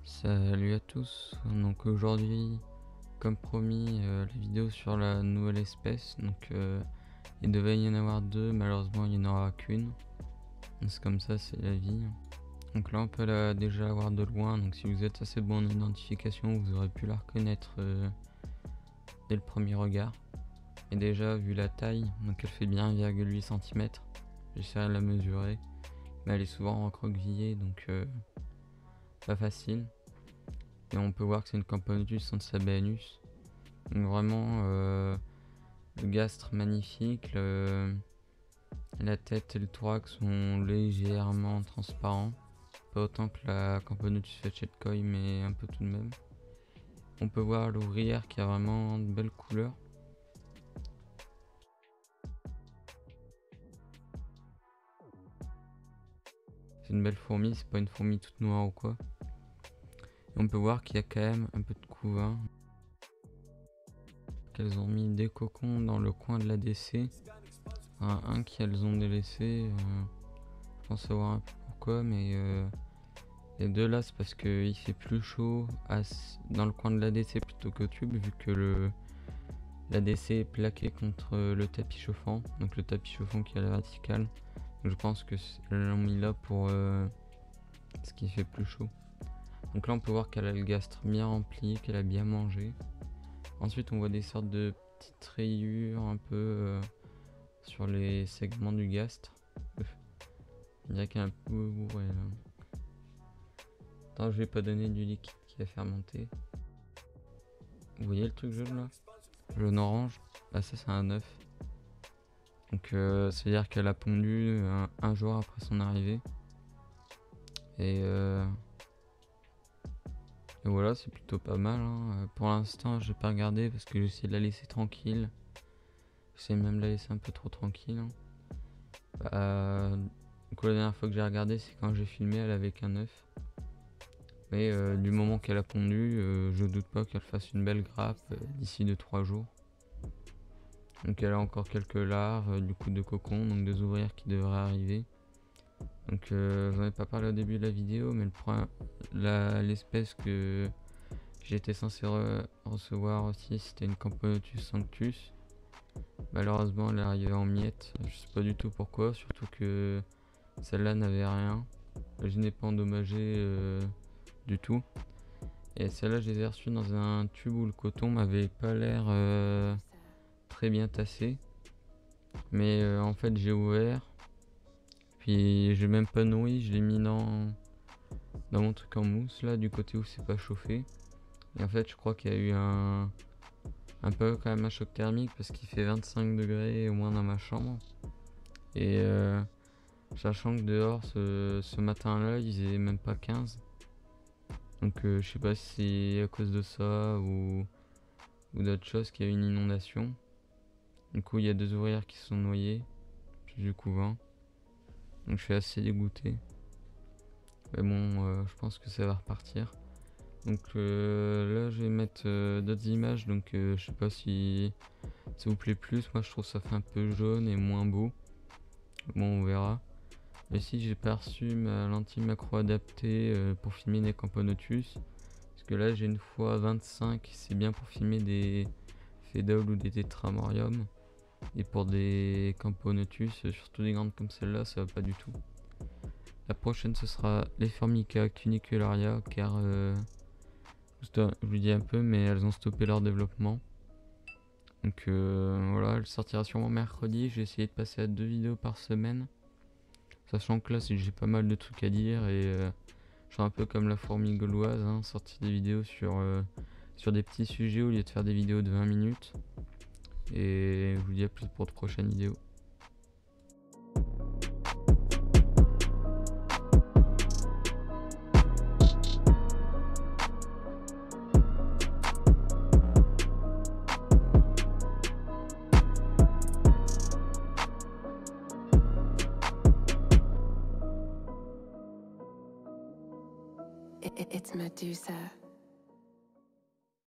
Salut à tous, donc aujourd'hui, comme promis, la vidéo sur la nouvelle espèce. Donc il devait y en avoir deux, malheureusement il n'y en aura qu'une. C'est comme ça, c'est la vie. Donc là on peut déjà la voir de loin, donc si vous êtes assez bon en identification, vous aurez pu la reconnaître dès le premier regard. Et déjà vu la taille, donc elle fait bien 1,8 cm, j'essaierai de la mesurer, mais elle est souvent recroquevillée, donc pas facile. Et on peut voir que c'est une Camponotus sabayanus. Donc vraiment le gastre magnifique, la tête et le thorax sont légèrement transparents, pas autant que la Camponotus fetchettkoi, mais un peu tout de même. On peut voir l'ouvrière qui a vraiment de belles couleurs. C'est une belle fourmi, c'est pas une fourmi toute noire ou quoi. Et on peut voir qu'il y a quand même un peu de couvain. Qu'elles ont mis des cocons dans le coin de l'ADC. Un qu'elles ont délaissé. Je pense savoir un peu pourquoi, mais les deux là c'est parce qu'il fait plus chaud dans le coin de l'ADC plutôt qu'au tube, vu que l'ADC est plaqué contre le tapis chauffant. Donc le tapis chauffant qui est à la verticale. Donc je pense que l'ont mis là pour ce qui fait plus chaud. Donc là on peut voir qu'elle a le gastre bien rempli, qu'elle a bien mangé. Ensuite on voit des sortes de petites rayures un peu sur les segments du gastre. Il dirait qu'il y a un peu bourré là. Attends, je vais pas donner du liquide qui a fermenté. Vous voyez le truc jaune là? Jaune orange. Bah ça c'est un œuf. Donc c'est à dire qu'elle a pondu un jour après son arrivée. Et voilà, c'est plutôt pas mal hein. Pour l'instant j'ai pas regardé parce que j'essaie de la laisser tranquille. J'essaie même de la laisser un peu trop tranquille hein. Du coup la dernière fois que j'ai regardé, c'est quand j'ai filmé, elle avait qu'un œuf. Mais du moment qu'elle a pondu, je doute pas qu'elle fasse une belle grappe d'ici 2-3 jours. Donc elle a encore quelques larves, du coup de cocon, donc des ouvrières qui devraient arriver. Donc j'en ai pas parlé au début de la vidéo, mais l'espèce que j'étais censé recevoir aussi, c'était une Camponotus sanctus. Malheureusement elle est arrivée en miettes, je sais pas du tout pourquoi, surtout que celle-là n'avait rien. Je n'ai pas endommagé du tout. Et celle-là je les ai reçues dans un tube où le coton m'avait pas l'air très bien tassé. Mais en fait j'ai ouvert. Puis j'ai même pas nourri, je l'ai mis dans mon truc en mousse là, du côté où c'est pas chauffé. Et en fait je crois qu'il y a eu un peu quand même un choc thermique parce qu'il fait 25 degrés au moins dans ma chambre. Et sachant que dehors ce matin là il faisait même pas 15. Donc je sais pas si c'est à cause de ça ou d'autres choses qu'il y a eu une inondation. Du coup il y a 2 ouvrières qui se sont noyées, puis du couvain. Donc je suis assez dégoûté. Mais bon, je pense que ça va repartir. Donc là je vais mettre d'autres images. Donc je sais pas si ça vous plaît plus. Moi je trouve ça fait un peu jaune et moins beau. Bon on verra. Mais si j'ai pas reçu ma lentille macro adaptée pour filmer des Camponotus. Parce que là j'ai une x25. C'est bien pour filmer des Phédoles ou des Tetramorium. Et pour des Camponotus, surtout des grandes comme celle-là, ça va pas du tout. La prochaine ce sera les Formica cunicularia, car je vous dis un peu, mais elles ont stoppé leur développement. Donc voilà, elle sortira sûrement mercredi. J'ai essayé de passer à 2 vidéos par semaine, sachant que là j'ai pas mal de trucs à dire et je suis un peu comme la fourmi gauloise, hein, sortir des vidéos sur des petits sujets au lieu de faire des vidéos de 20 minutes. Et je vous dis à plus pour de prochaines vidéos. It's Medusa.